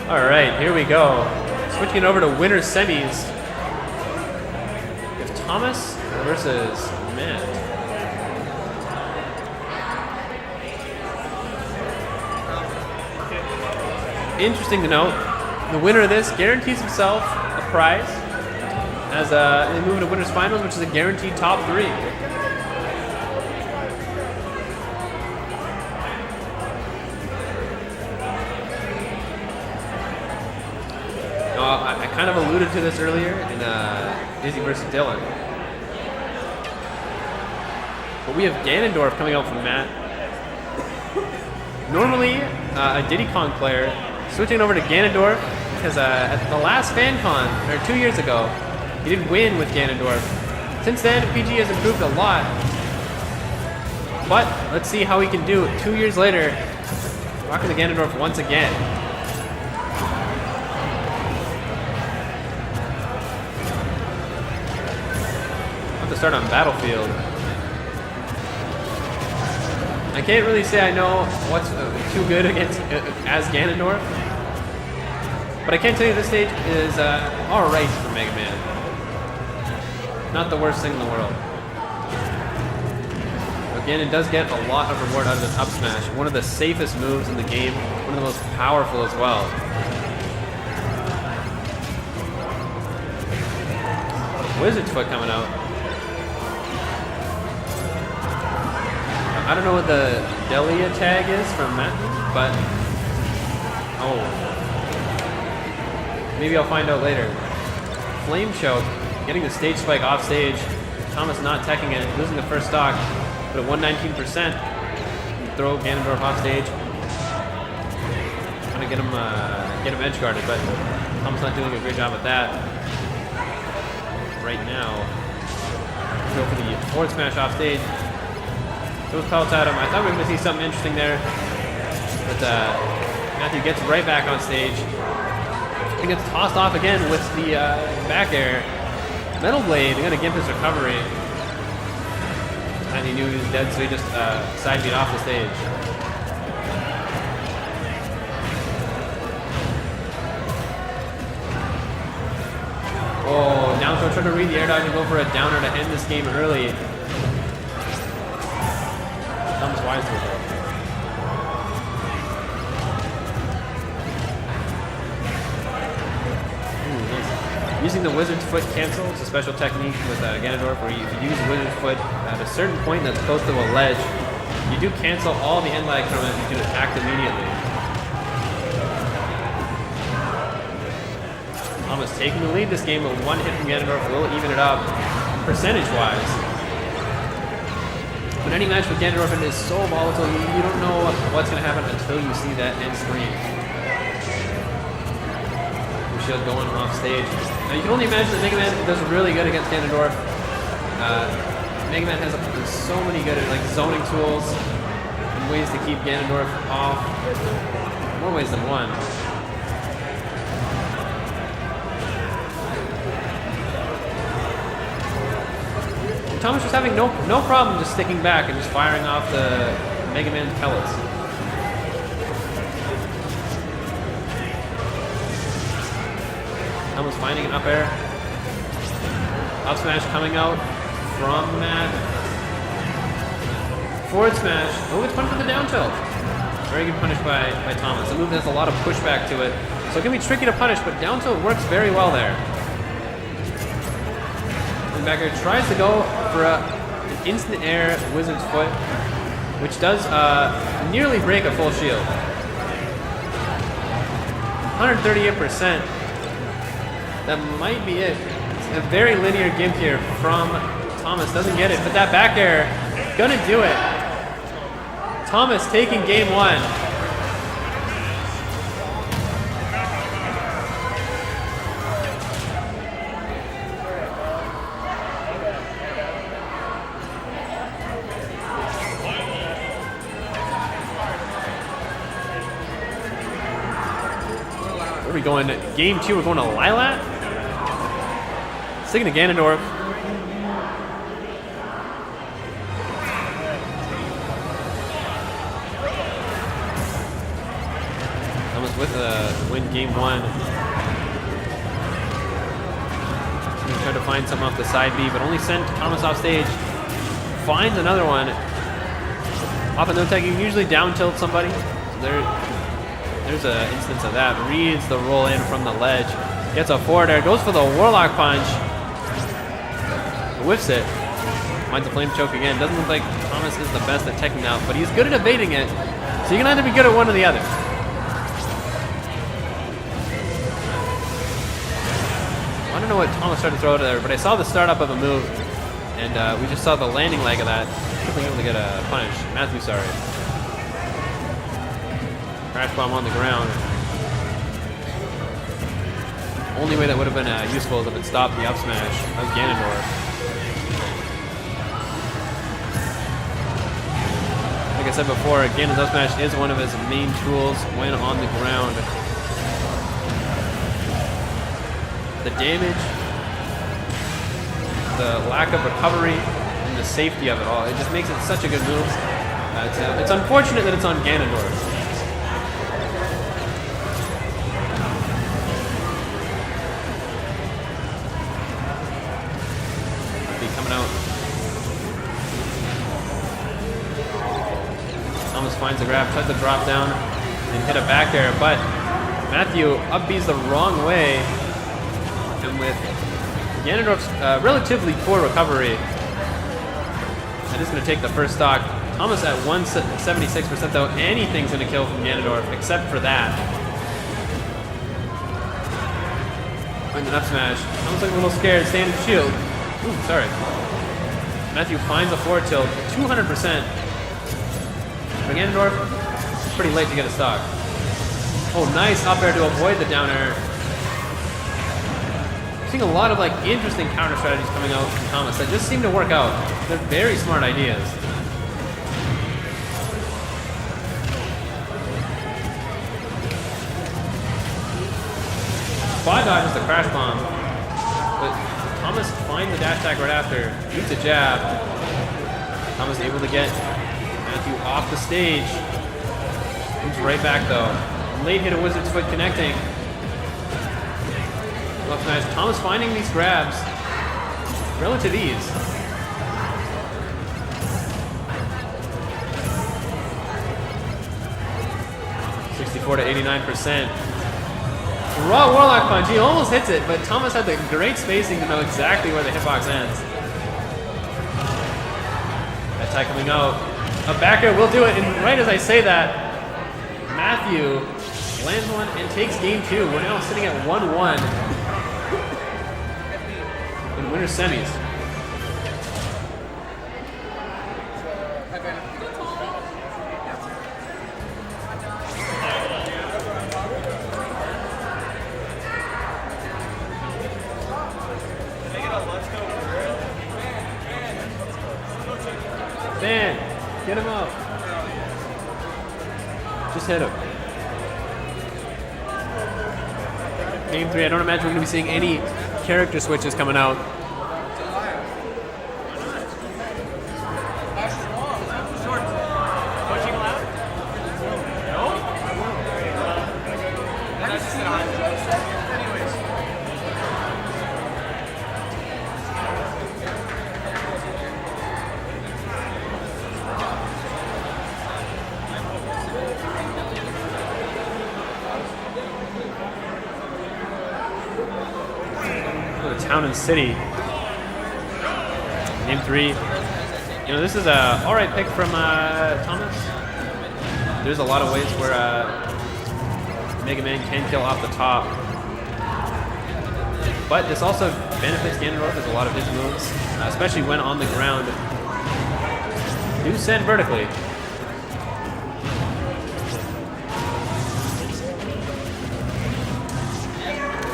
All right, here we go. Switching it over to winner semis. We have Thomas versus Matt. Interesting to note, the winner of this guarantees himself a prize as they move into winners finals, which is a guaranteed top 3. I kind of alluded to this earlier in Izzy versus Dylan. But we have Ganondorf coming out from Matt. Normally, a Diddy Kong player switching over to Ganondorf because at the last Fancon, or 2 years ago, he did win with Ganondorf. Since then, PG has improved a lot. But let's see how he can do 2 years later, rocking the Ganondorf once again. To start on Battlefield. I can't really say I know what's too good against as Ganondorf, but I can tell you this stage is alright for Mega Man. Not the worst thing in the world. Again, it does get a lot of reward out of this up smash. One of the safest moves in the game, one of the most powerful as well. Wizard's Foot coming out. I don't know what the Delia tag is from Matt, but oh, maybe I'll find out later. Flame Choke, getting the stage spike off stage. Thomas not teching it, losing the first stock, but at 119%, throw Ganondorf off stage. Trying to get him edge guarded, but Thomas not doing a great job at that. Right now, go for the forward smash off stage. Those pellets at him. I thought we were going to see something interesting there. But Matthew gets right back on stage. He gets tossed off again with the back air. Metal Blade, going to give his recovery. And he knew he was dead, so he just side beat off the stage. Oh, down throw, trying to read the air dodge and go for a downer to end this game early. Thumbs wisely though. Using the Wizard's Foot cancel, it's a special technique with Ganondorf where if you use Wizard's Foot at a certain point that's close to a ledge, you do cancel all the end lag from it and you can attack immediately. Thomas taking the lead this game, but one hit from Ganondorf will even it up percentage-wise. But any match with Ganondorf is so volatile, you don't know what's going to happen until you see that end screen. Shield going off stage. Now you can only imagine that Mega Man does really good against Ganondorf. Mega Man has so many good zoning tools and ways to keep Ganondorf off. More ways than one. Thomas was having no problem just sticking back and just firing off the Mega Man's pellets. Thomas finding an up air. Up smash coming out from Matt. Forward smash. Oh, it's punished with the down tilt. Very good punish by Thomas. The move has a lot of pushback to it, so it can be tricky to punish, but down tilt works very well there. Backer tries to go for an instant air Wizard's Foot, which does nearly break a full shield. 138%. That might be it. It's a very linear gimp here from Thomas. Doesn't get it, but that back air, gonna do it. Thomas taking game one. We're going to game two. We're going to Lilat. Sticking to Ganondorf. Thomas with the win game 1. He's gonna try to find someone off the side B, but only sent Thomas off stage. Finds another one. Often no tech, you usually down tilt somebody. So there's an instance of that. Reads the roll in from the ledge. Gets a forward air, goes for the Warlock punch. Whiffs it. Finds a flame choke again. Doesn't look like Thomas is the best at teching out, but he's good at evading it. So you can either be good at one or the other. I don't know what Thomas tried to throw out there, but I saw the startup of a move, and we just saw the landing leg of that. Being able to get a punish. Matthew, sorry. Crash bomb on the ground. Only way that would have been useful is if it stopped the up smash of Ganondorf. Like I said before, Ganondorf's up smash is one of his main tools when on the ground. The damage, the lack of recovery, and the safety of it all, it just makes it such a good move. It's unfortunate that it's on Ganondorf. Coming out. Thomas finds the grab, tries to drop down, and hit a back air, but Matthew up B's the wrong way, and with Ganondorf's relatively poor recovery, that is going to take the first stock. Thomas at 176% though, anything's going to kill from Ganondorf except for that. Finds an up smash. Thomas looking a little scared, standing shield. Ooh, sorry. Matthew finds a forward tilt, 200%. For Ganondorf, it's pretty late to get a stock. Oh, nice up air to avoid the down air. Seeing a lot of like interesting counter strategies coming out from Thomas that just seem to work out. They're very smart ideas. Quad dodges the crash bomb, but Thomas finds the dash attack right after, shoots a jab. Thomas able to get Matthew off the stage. Moves right back though. Late hit a Wizard's Foot connecting. Up smash. Thomas finding these grabs. Relative ease. (64 to 89%). Raw Warlock punch, he almost hits it, but Thomas had the great spacing to know exactly where the hitbox ends. Attack coming out. A back air will do it, and right as I say that, Matthew lands one and takes game 2. We're now sitting at 1-1 in winter semis. Dan, get him up. Just hit him. Game 3, I don't imagine we're going to be seeing any character switches coming out. Town and City. Game 3. You know, this is a alright pick from Thomas. There's a lot of ways where Mega Man can kill off the top. But this also benefits Ganondorf as a lot of his moves, especially when on the ground, do send vertically.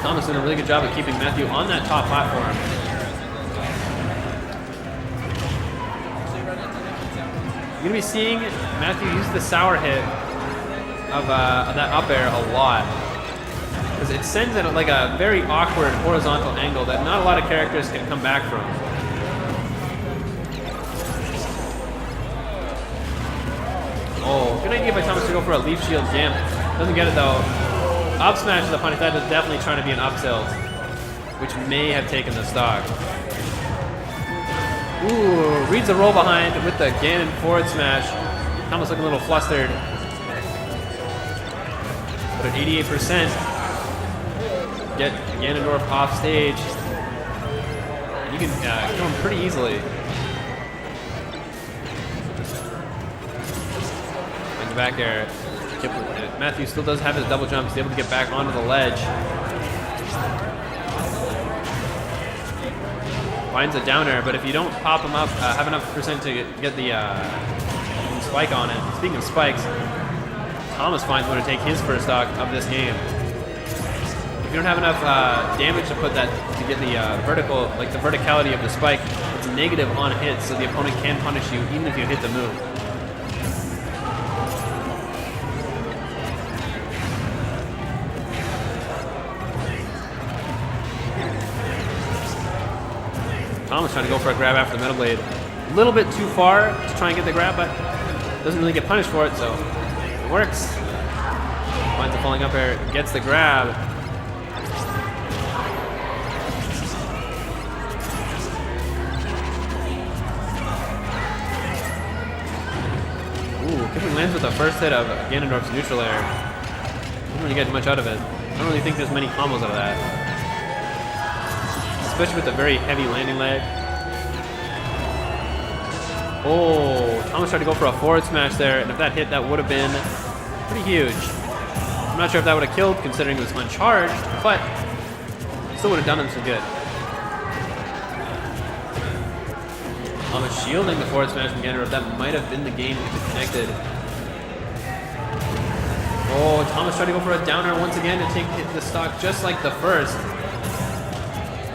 Thomas did a really good job of keeping Matthew on that top platform. You're going to be seeing Matthew use the sour hit of that up air a lot. Because it sends it at like a very awkward horizontal angle that not a lot of characters can come back from. Oh, good idea by Thomas to go for a leaf shield jam. Doesn't get it though. up smash to the punish. That is definitely trying to be an up tilt, which may have taken the stock. Ooh, reads the roll behind with the Ganon forward smash. Thomas looking a little flustered. But at 88%, get Ganondorf off stage. You can kill him pretty easily. And back there, Matthew still does have his double jump. He's able to get back onto the ledge. Finds a downer, but if you don't pop him up, have enough percent to get the spike on it. Speaking of spikes, Thomas finds one to take his first stock of this game. If you don't have enough damage to put that to get the vertical, like the verticality of the spike, it's negative on hits, so the opponent can punish you even if you hit the move. Thomas trying to go for a grab after the Metal Blade. A little bit too far to try and get the grab, but doesn't really get punished for it, so it works. Finds a falling up air, gets the grab. Ooh, Kipling lands with the first hit of Ganondorf's neutral air. Didn't really get much out of it. I don't really think there's many combos out of that. Especially with the very heavy landing leg. Oh, Thomas tried to go for a forward smash there, and if that hit, that would have been pretty huge. I'm not sure if that would have killed, considering it was uncharged, but still would have done him some good. Thomas shielding the forward smash from Ganondorf. That might have been the game if it connected. Oh, Thomas tried to go for a downer once again to take the stock just like the first.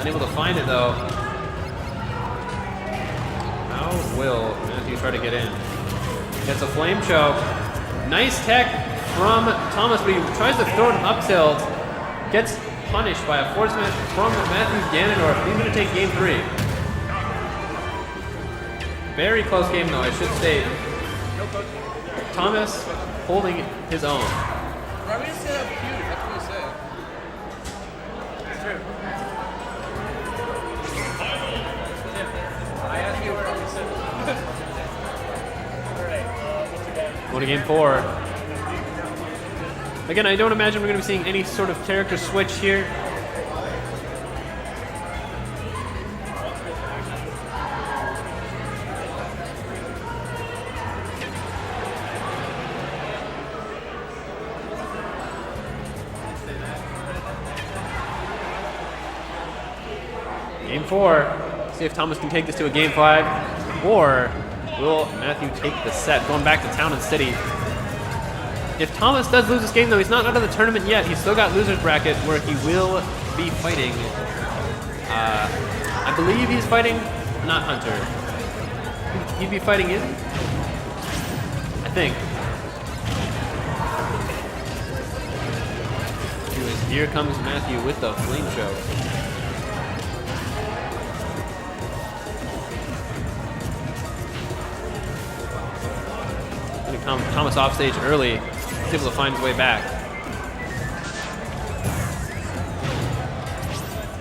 Unable to find it though. How will Matthew try to get in? Gets a flame choke. Nice tech from Thomas, but he tries to throw an up tilt. Gets punished by a forward smash from Matthew Ganondorf. He's going to take game 3. Very close game though, I should state. Thomas holding his own. Why would you say that cute? That's what you say. It's true. I asked you where you said. Alright, Go to game 4. Again, I don't imagine we're going to be seeing any sort of character switch here. Game 4. See if Thomas can take this to a game 5, or will Matthew take the set? Going back to Town and City. If Thomas does lose this game, though, he's not out of the tournament yet. He's still got loser's bracket where he will be fighting. I believe he's fighting, not Hunter. He'd be fighting in, I think. Anyways, here comes Matthew with the flame choke. Thomas off stage early. He's able to find his way back.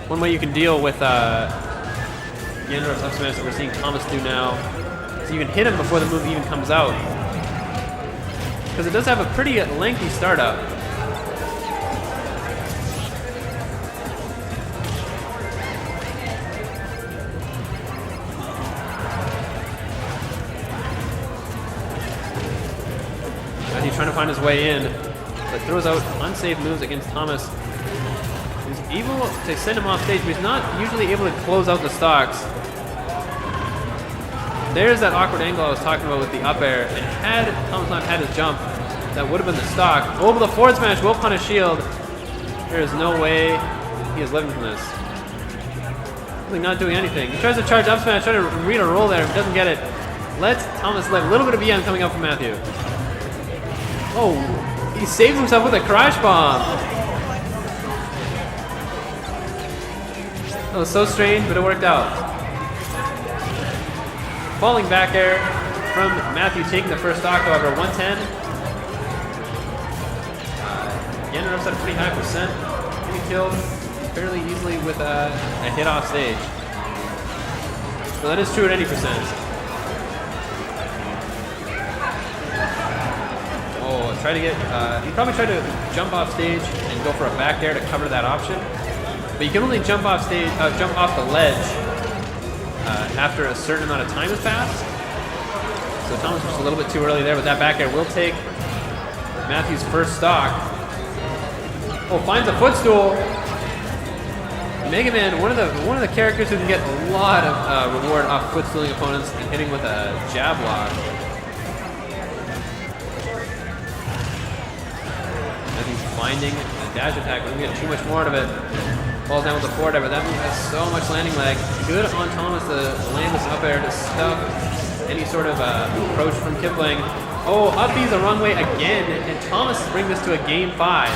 One way you can deal with Ganondorf's up smash that we're seeing Thomas do now is you can hit him before the move even comes out. Because it does have a pretty lengthy startup. He's trying to find his way in, but throws out unsafe moves against Thomas. He's able to send him off stage, but he's not usually able to close out the stocks. There's that awkward angle I was talking about with the up air, and had Thomas not had his jump, that would have been the stock. Oh, but the forward smash will punish shield. There is no way he is living from this. Really not doing anything. He tries to charge up smash, trying to read a roll there, but doesn't get it. Lets Thomas live. A little bit of EM coming up from Matthew. Oh, he saves himself with a crash bomb. That was so strange, but it worked out. Falling back air from Matthew taking the first stock, however, 110. Ganondorf's at a pretty high percent. Can be killed fairly easily with a hit off stage. So that is true at any percent. Oh, try to get, he probably tried to jump off stage and go for a back air to cover that option. But you can only jump off stage, jump off the ledge after a certain amount of time has passed. So Thomas was a little bit too early there, but that back air will take Matthew's first stock. Oh, finds a footstool. Mega Man, one of the characters who can get a lot of reward off footstooling opponents and hitting with a jab lock. Matthew's finding a dash attack, but doesn't get too much more out of it. Falls down with the forward air, but that move has so much landing leg. Good on Thomas to land this up air to stop any sort of approach from Kipling. Oh, up B's the wrong way again, and Thomas brings this to a game 5.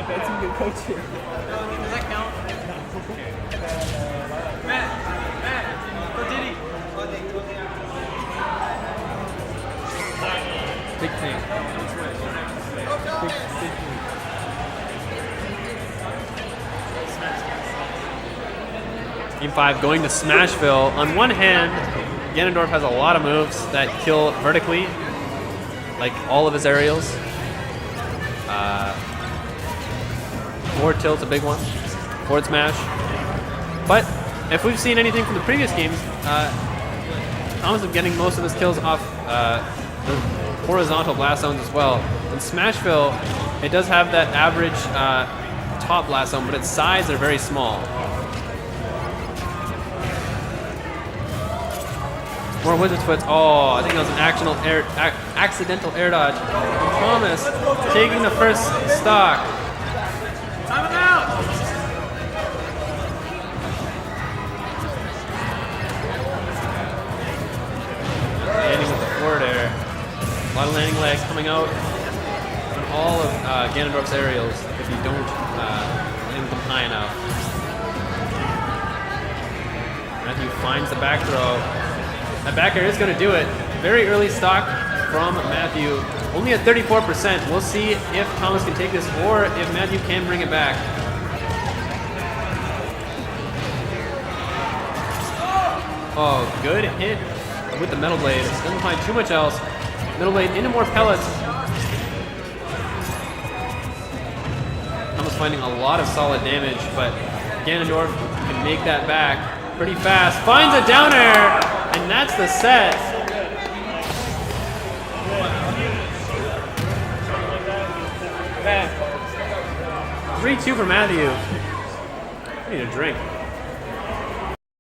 That's some good coaching. Does that count? Matt, go Diddy. Big thing. Big thing. Game 5 going to Smashville. On one hand, Ganondorf has a lot of moves that kill vertically, like all of his aerials. Forward tilt's a big one. Forward smash. But if we've seen anything from the previous games, Thomas is getting most of his kills off the horizontal blast zones as well. In Smashville, it does have that average top blast zone, but its sides are very small. More Wizard's Foots. Oh, I think that was an accidental air dodge. And Thomas taking the first stock. Time it out. Landing with the forward air. A lot of landing legs coming out on all of Ganondorf's aerials if you don't land them high enough. Matthew finds the back throw. That back air is going to do it. Very early stock from Matthew. Only at 34%. We'll see if Thomas can take this or if Matthew can bring it back. Oh, good hit with the Metal Blade. Doesn't find too much else. Metal Blade into more pellets. Thomas finding a lot of solid damage, but Ganondorf can make that back pretty fast. Finds a down air! And that's the set. Matt. 3-2 for Matthew. I need a drink.